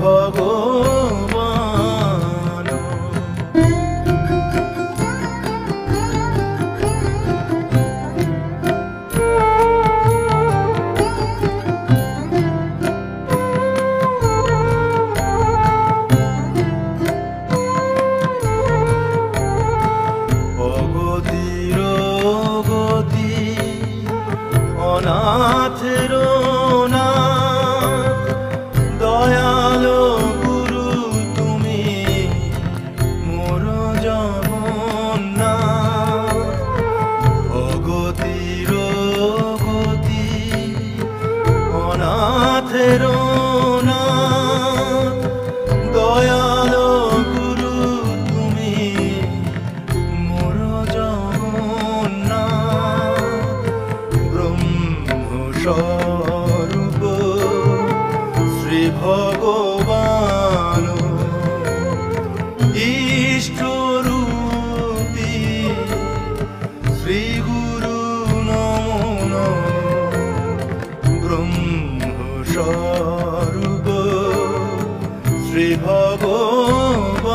ভগবান। অগতির গতি অনাথের নাথ, দয়ালো গুরু তুমি মোর জগন্নাথ। অগতির গতি অনাথের নাথ, দয়ালো গুরু তুমি মোর জগন্নাথ। ব্রহ্মস্বরূপ শ্রী ভগবান, ইষ্টরূপী শ্রী গুরু নমো নমঃ। ব্রহ্মস্বরূপ শ্রী ভগবান।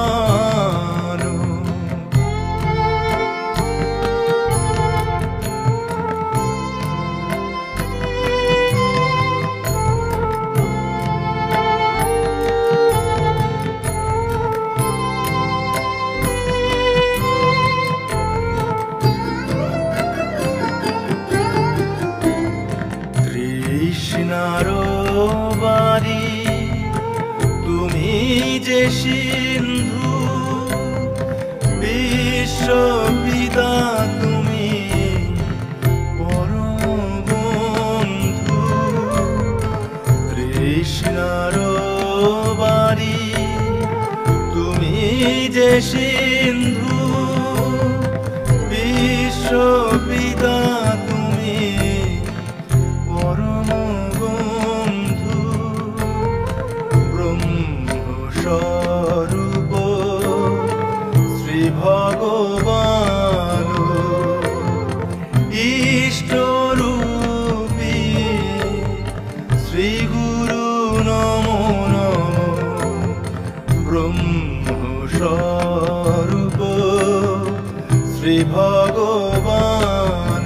তৃষ্ণার বারি তুমি যে সিন্ধু, বিশ্বপিতা তুমি পরম বন্ধু। তৃষ্ণার বারি তুমি যে সিন্ধু, বিশ্বপিতা তুমি পরম বন্ধু। ব্রহ্মস্বরূপ শ্রী ভগবান, ইষ্টরূপী শ্রী গুরু নমো নমঃ। ব্রহ্মস্বরূপ শ্রী ভগবান।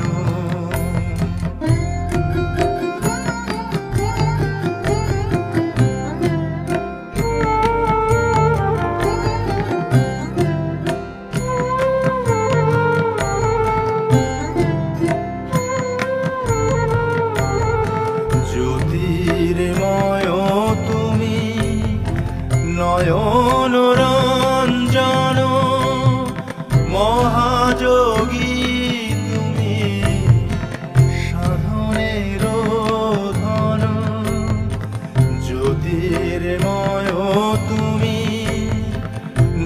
জ্যোতির্ময় তুমি নয়ন রঞ্জন, মহাযোগী তুমি সাধনের ধন। জ্যোতির্ময় তুমি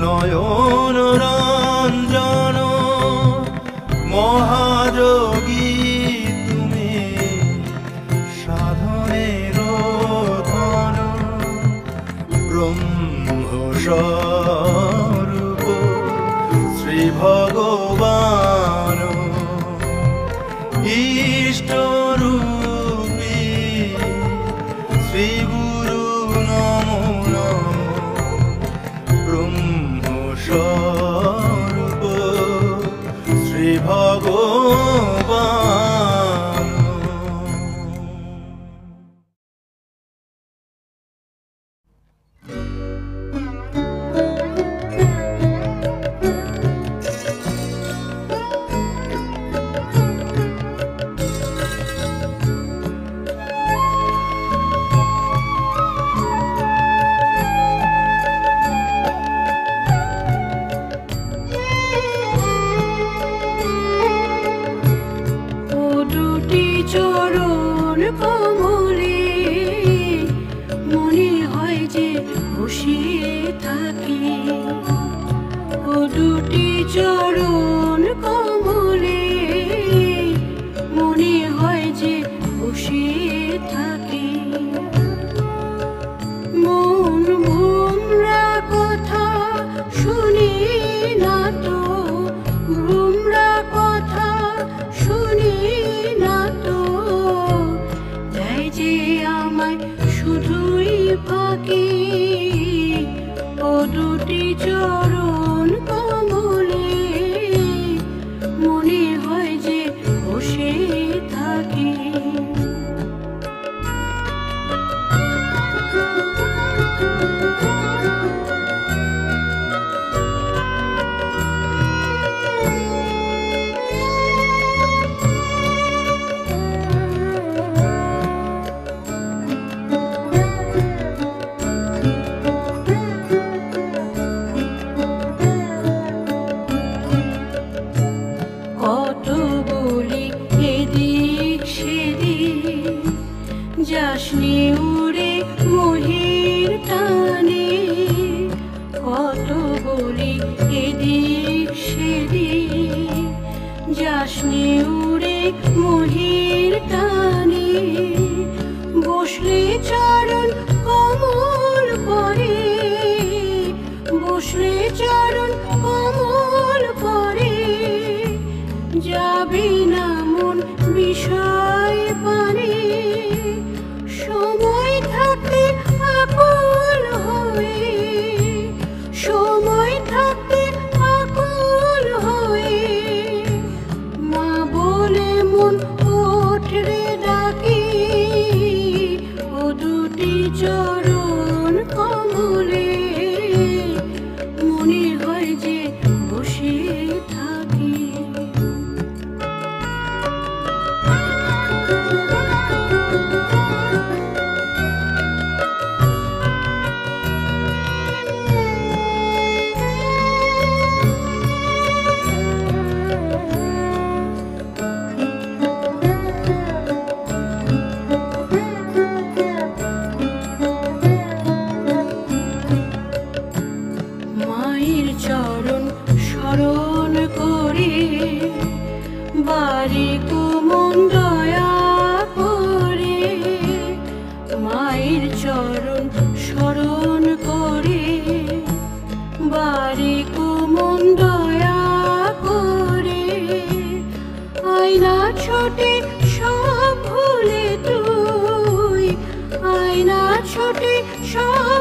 নয়ন রঞ্জন, মহাযোগী তুমি সাধনের ধন। ব্রহ্মস্বরূপ শ্রী ভগবান, ইষ্টরূপী শ্রী গুরু নমো নমঃ। ব্রহ্মস্বরূপ শ্রী ভগবান। চরণ কমলে মনে হয় যে বসে থাকি। মন ভোমরা কথা শুনি না তো, ভোমরা কথা শুনি না তো, দেয় যে আমায় শুধুই ফাঁকি।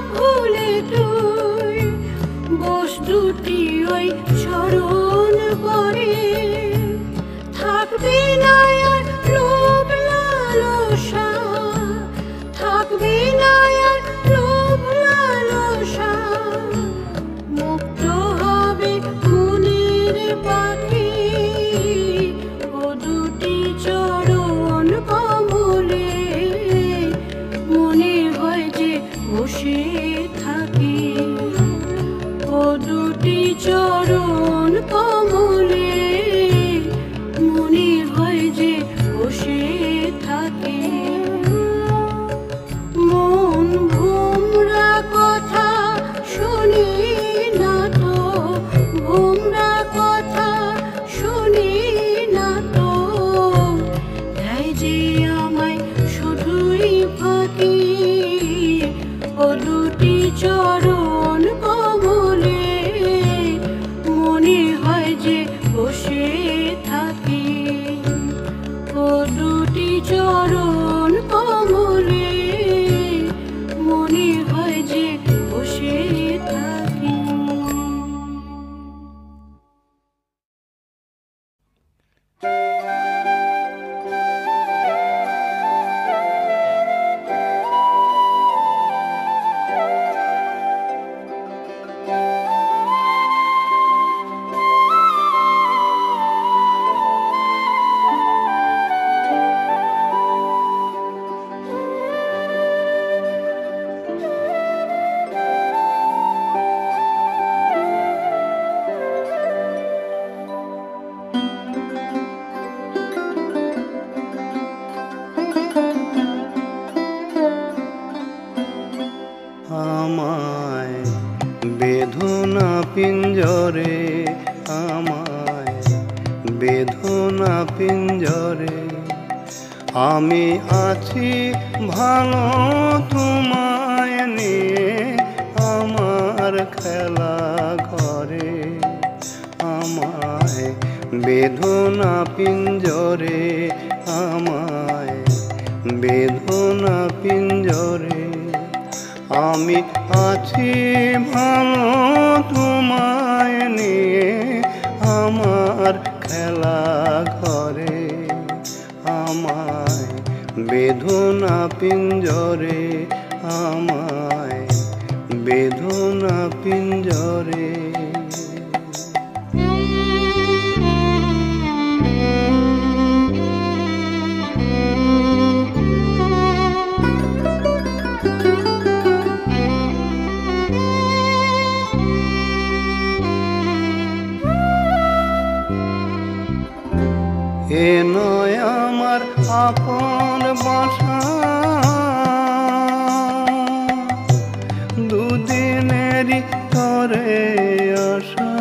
ভুলে তুই বস্তুটি ওই স্মরণ করে থাকবি না আর লোভ লালসা থাকবি না আর লোভ লালসা মুক্ত হবে মনের পাখি ও দুটি চরণ কমলে মনে হয় যে বসে থাকি ও দুটি চরণ কমলে মনে হয় যে বসে থাকি মন ভোমরা কথা শুনি না তো ভোমরা কথা শুনি না তো তাই যে আমায় শুধুই ফাঁকি ও দুটি চরণ কমলে মনে হয় যে বসে থাকি ও দুটি চরণ কমলে মনে হয় যে বসে থাকি। আমায় বেদনা পিঞ্জরে আমায় বেদনা পিঞ্জরে আমি আছি ভালো তোমায় নিয়ে আমার খেলা ঘরে আমায় বেদনা পিঞ্জরে আমায় বেদনা পিঞ্জরে আমি আছি ভালো তোমায় নিয়ে আমার খেলা ঘরে আমায় বেদনা পিঞ্জরে আমায় বেদনা পিঞ্জরে এ নয় আমার আপন বাসা দুদিনেরই তরে আশা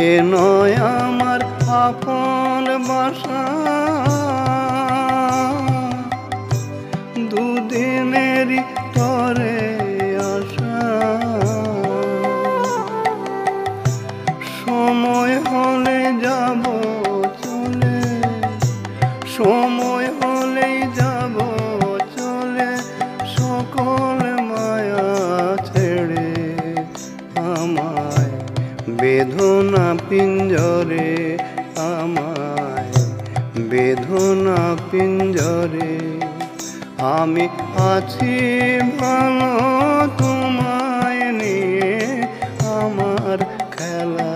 এ নয় আমার আপন বাসা দুদিনেরই তরে সময় হলে যাব চলে সময় হলেই যাব চলে সকল মায়া ছেড়ে আমায় বেদনা পিঞ্জরে আমায় বেদনা পিঞ্জরে আমি আছি ভালো তোমায় নিয়ে আমার খেলা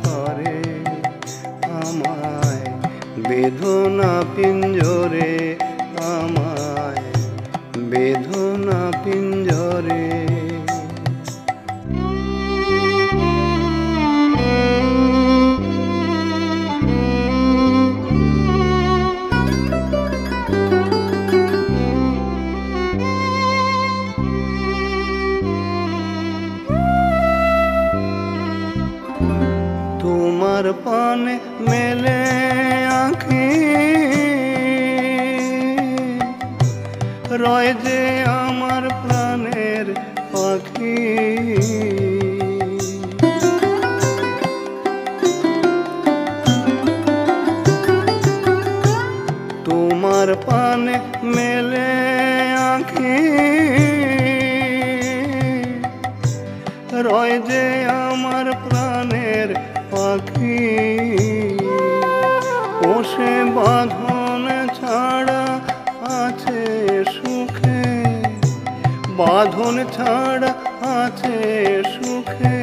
ঘরে আমায় বেদনা পিঞ্জরে আমায় বেদনা পিঞ্জরে তোমার পানে মেলে আঁখি রয় যে আমার প্রাণের পাখি যার পানে মেলে আঁখি রয় যে আমার প্রাণের পাখি। ও সে বাঁধন ছাড়া আছে সুখে, বাঁধন ছাড়া আছে সুখে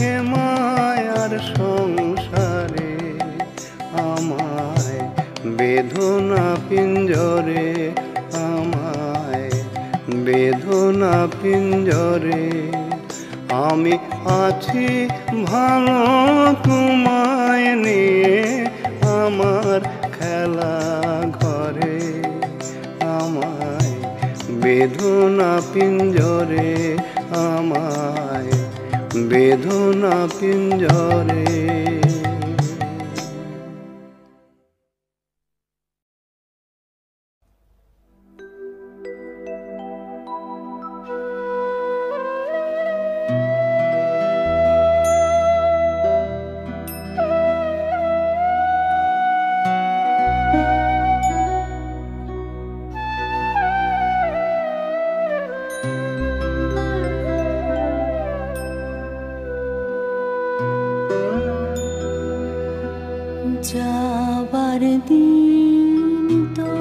এ মায়ার সংসারে। আমায় বেদনা পিঞ্জরে, আমায় বেদনা পিঞ্জরে। আমি আছি ভালো তোমায় নিয়ে আমার খেলা ঘরে। আমায় বেদনা পিঞ্জরে, আমায় বেদনা পিঞ্জরে। যাবার দিন তো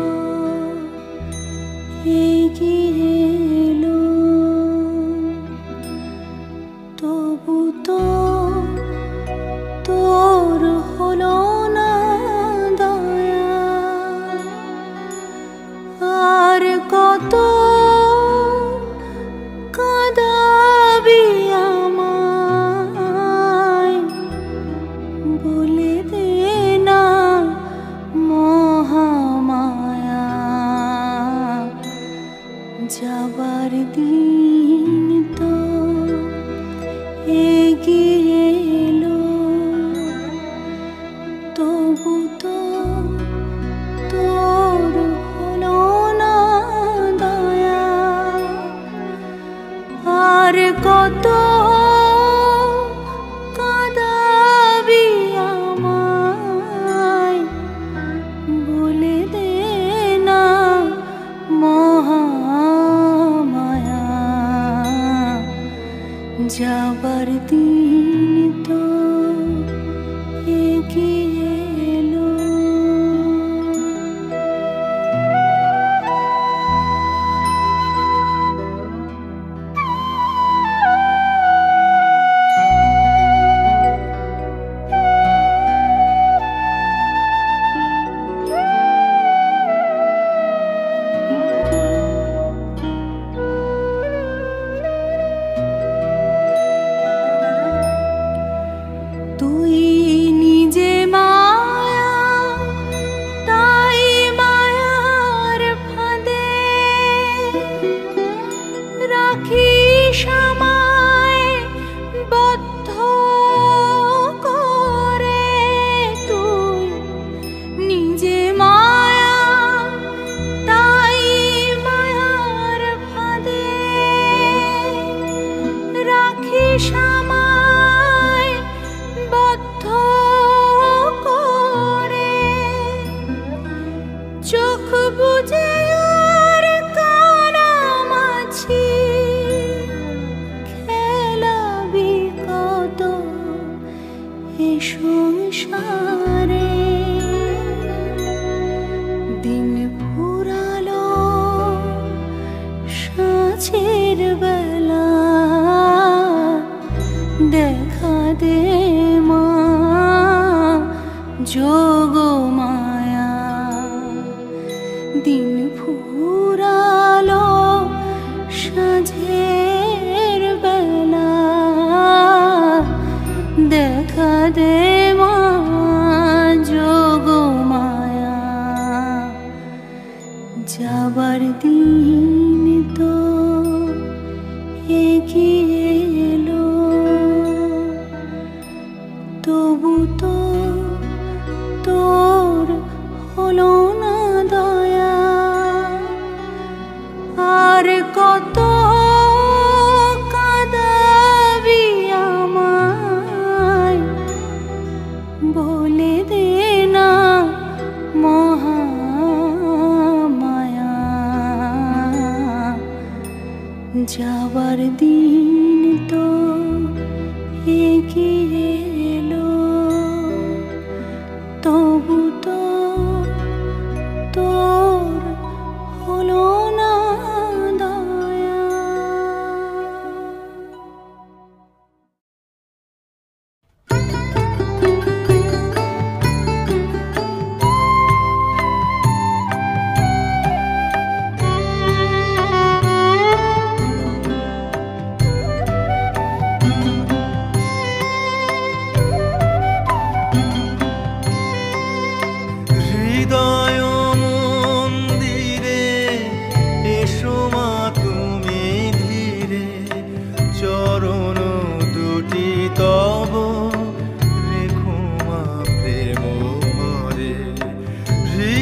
এগিয়ে এলো, তবু তো তোর হলো না দয়া। আর কত কাঁদাবি আমায়, বলে দে না মহামায়া।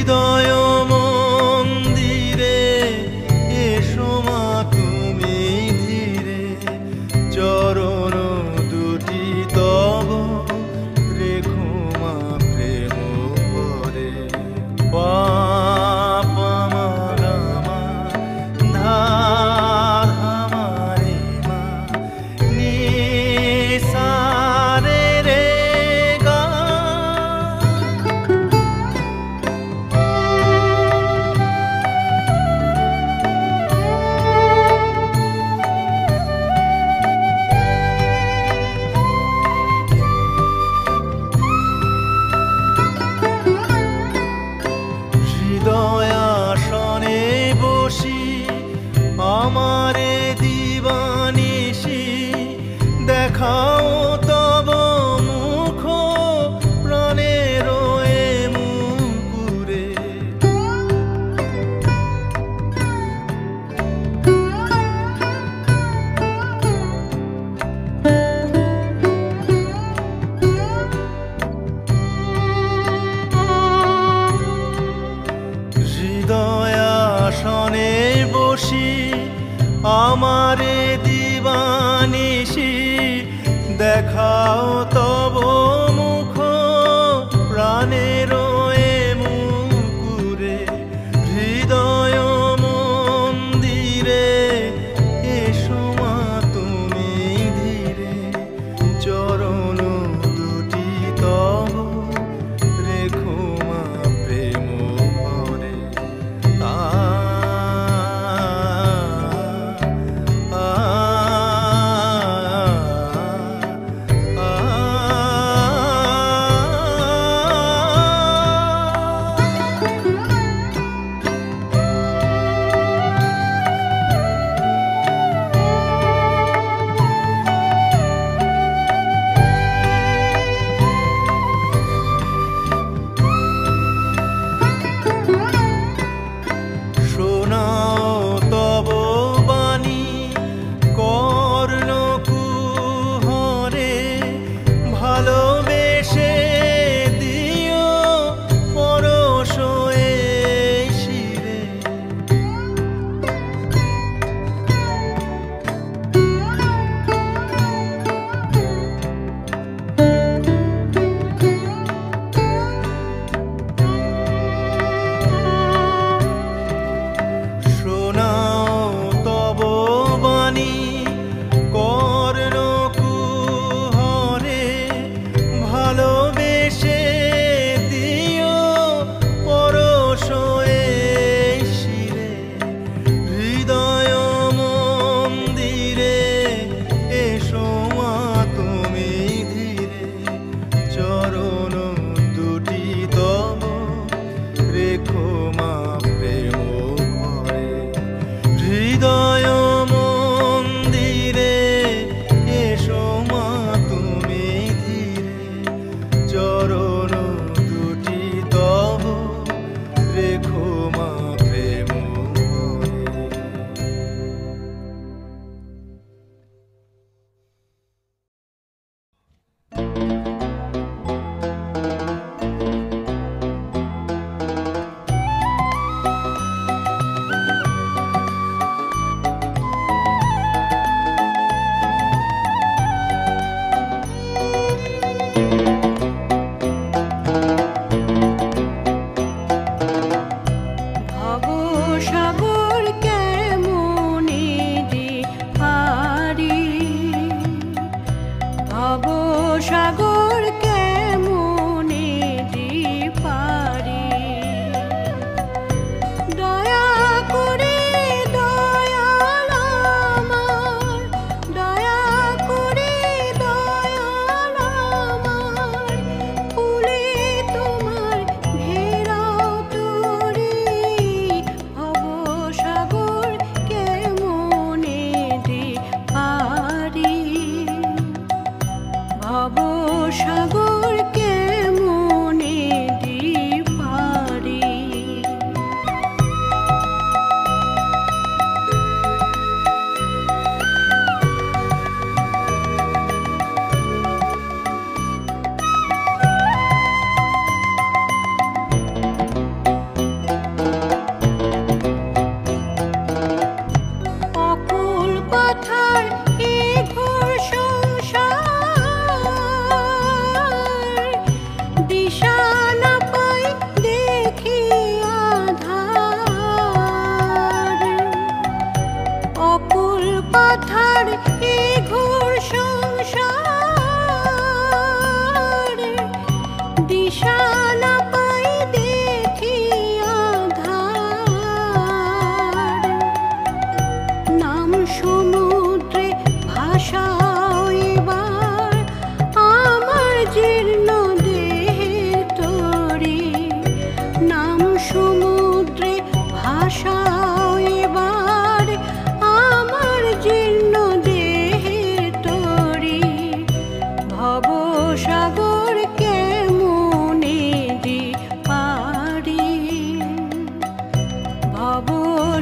হৃদয় মন্দিরে এসো মা তুমি ধীরে, চরণ দুটি তব রেখো মা প্রেম ভরে। পা পা মা গা মা ধা ধা মা রে মা নি সা রে রে গা। হৃদয়াসনে বসি আমারে দিবানিশি, দেখাও তব মুখ প্রাণের এ মুকুরে। হৃদয়াসনে বসি আমারে দিবানিশি, দেখাও তব মুখ প্রাণের এ মুকুরে। হৃদয় মন্দিরে এসো মা তুমি ধীরে, চরণ দুটি তব রেখো মা প্রেম ভরে। আ আ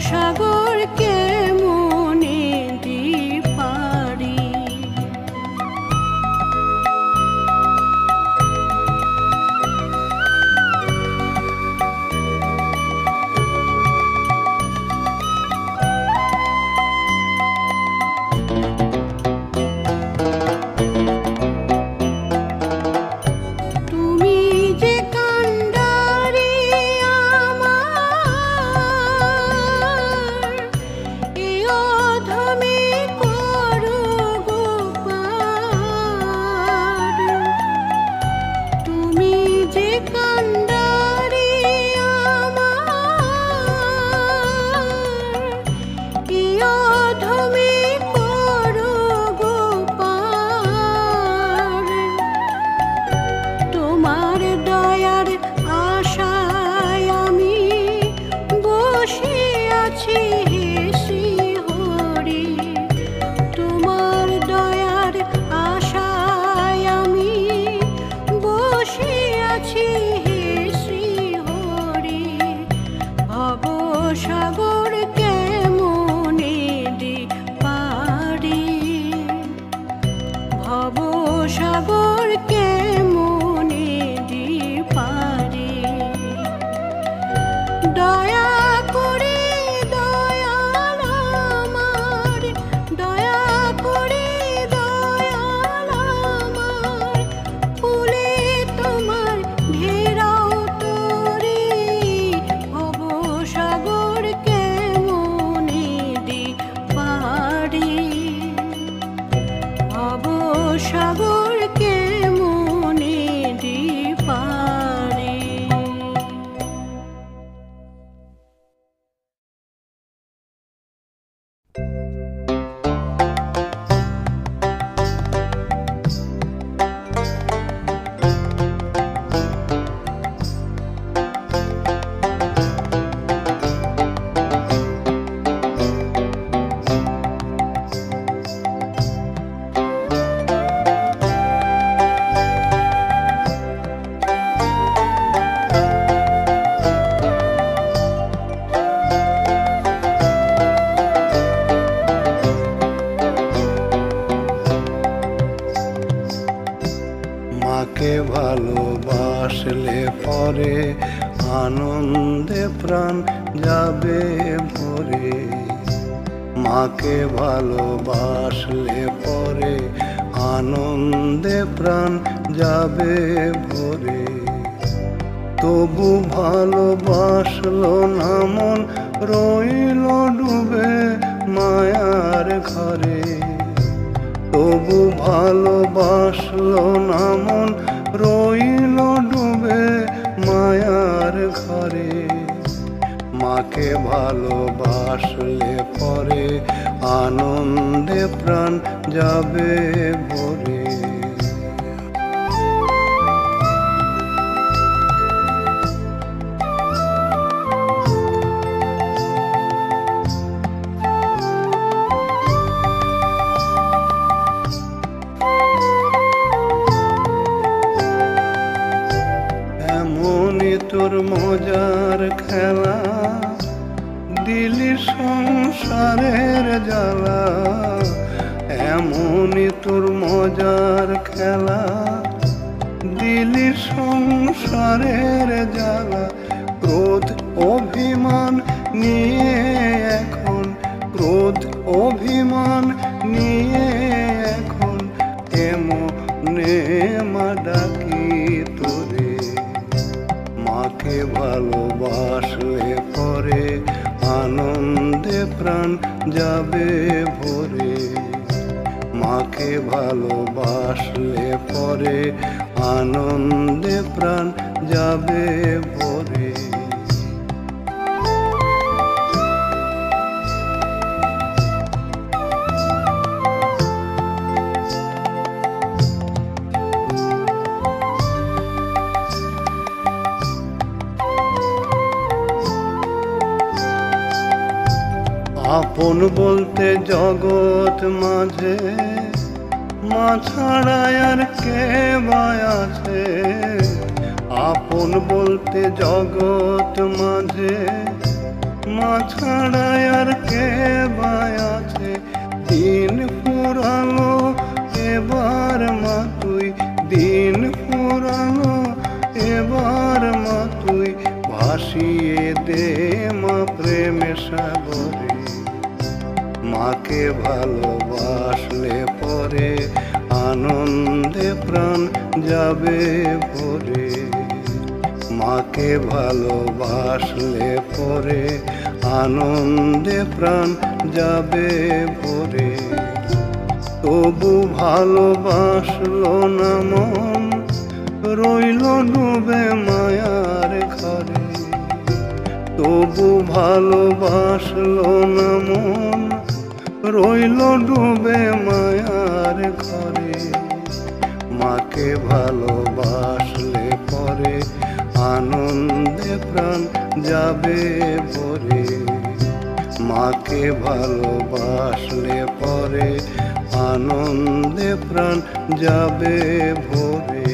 ভবসাগর কেমনে দিই পারি। তুমি যে কান্ডারি আমার, এ অধমে করো গো পার। তুমি যে কান্ডারি আমার, এ অধমে করো গো পার। তোমার দয়ার আশায় আমি বসে আছি হেসি হরি। তোমার দয়ার আশায় আমি বসে আছি হেসি হরি। ভবসাগর কেমনে দিই পারি। ভবসাগর কেমনে দিই পারি। দয়া করে দয়াল আমার, দয়া করে দয়াল আমার, ফুলে তোমার ঘেরাও তরি। ভবসাগর কেমনে দিই পারি। ভবসাগর কেমনে দিই পারি। মাকে ভালোবাসলে পরে আনন্দে প্রাণ যাবে ভরে। মাকে ভালোবাসলে পরে আনন্দে প্রাণ যাবে ভরে। তবু ভালোবাসলো না মন, রইল ডুবে মায়ার ঘরে। তবু ভালোবাসলো না মন, রইল ডুবে মায়ার ঘরে। মাকে ভালোবাসলে পরে আনন্দে প্রাণ যাবে ভরে। এমনই তোর মজার খেলা, দিলি সংসারের জ্বালা। এমনই তোর মজার খেলা, দিলি সংসারের জ্বালা। ক্রোধ অভিমান নিয়ে এখন, ক্রোধ অভিমান নিয়ে এখন কেমনে মা ডাকি তোরে। মাকে ভালোবাসলে পরে আনন্দে প্রাণ যাবে ভরে। মাকে ভালোবাসলে পরে আনন্দে প্রাণ যাবে ভরে। আপন বলতে জগৎ মাঝে মা ছাড়া আর কে বা আছে। আপন বলতে জগৎ মাঝে মা ছাড়া আর কে বা আছে? দিন ফুরালো এবার মা তুই, দিন ফুরালো এবার মা তুই, ভাসিয়ে দে মা প্রেমে সাগরে। মাকে ভালোবাসলে পরে আনন্দে প্রাণ যাবে ভরে। মাকে ভালোবাসলে পরে আনন্দে প্রাণ যাবে ভরে। তবু ভালোবাসলো না মন, রইল ডুবে মায়ার ঘরে। তবু ভালোবাসলো না মন, রইল ডুবে মায়ার ঘরে। মাকে ভালোবাসলে পরে আনন্দে প্রাণ যাবে ভরে। মাকে ভালোবাসলে পরে আনন্দে প্রাণ যাবে ভরে।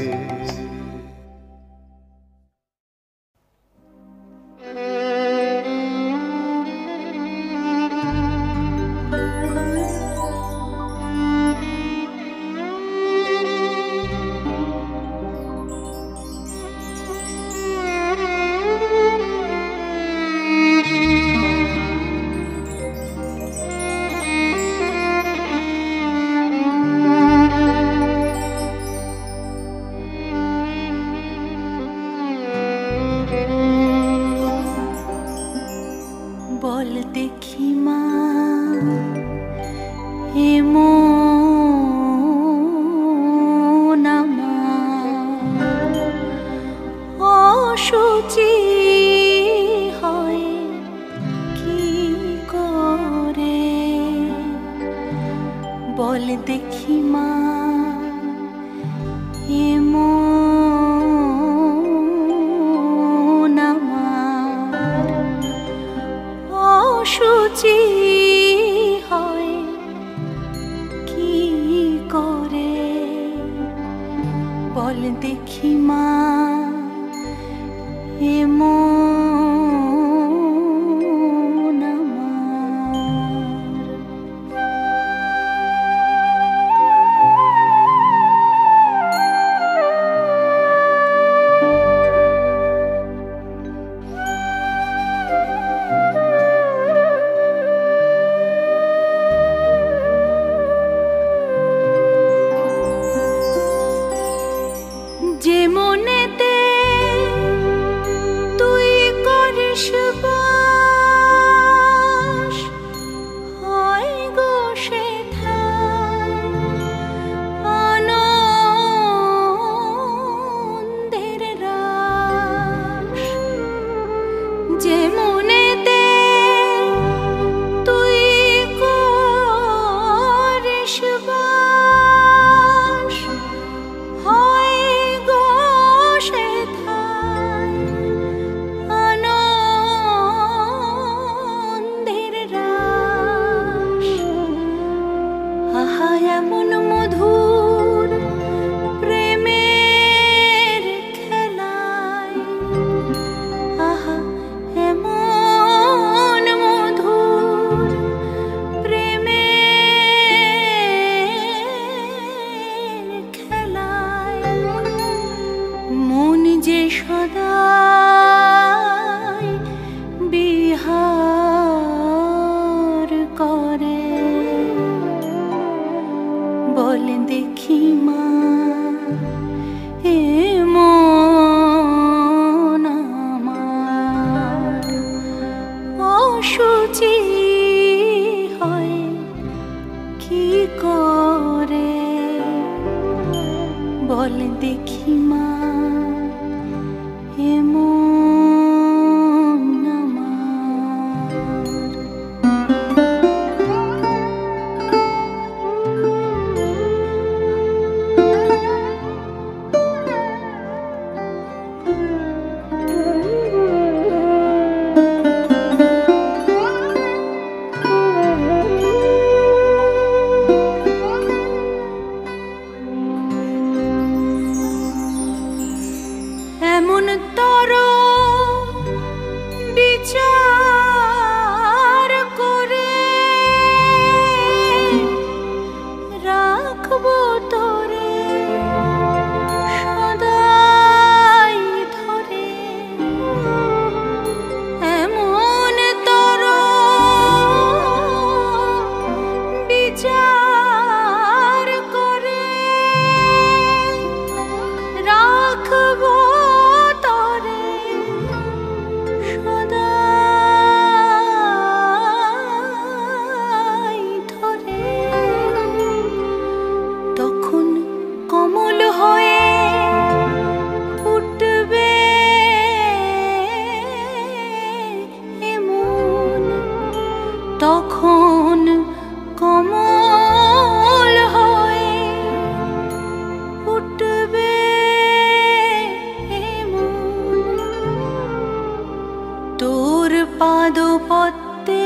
বল দেখি মা হে মন আমার অসুচি হয় কি করে? বল দেখি মা হে মন আমার অসুচি হয় কি করে? বল দেখি মা হে মন আমার। যে মনেতে তুই করিস বাস, হয় গো সেথায় আনন্দের রাস। যে মনেতে তুই করিস বাস, হয় গো সেথায় আনন্দের রাস। আহা এমন মধুর প্রেমের খেলায়, আহা এমন মধুর প্রেমের খেলায়। মন যে সদাই বিহার করে। বল দেখি মা হে মন আমার অসুচি হয় কি করে? বল দেখি মা হে মন আমার। পাদপদ্মের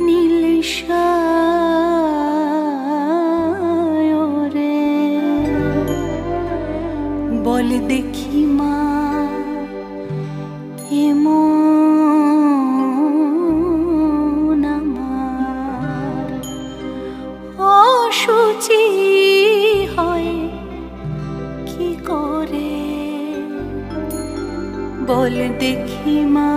নীল সায়রে বল দেখি মা এমন আমার অসুচি হয় কি করে বল দেখি মা।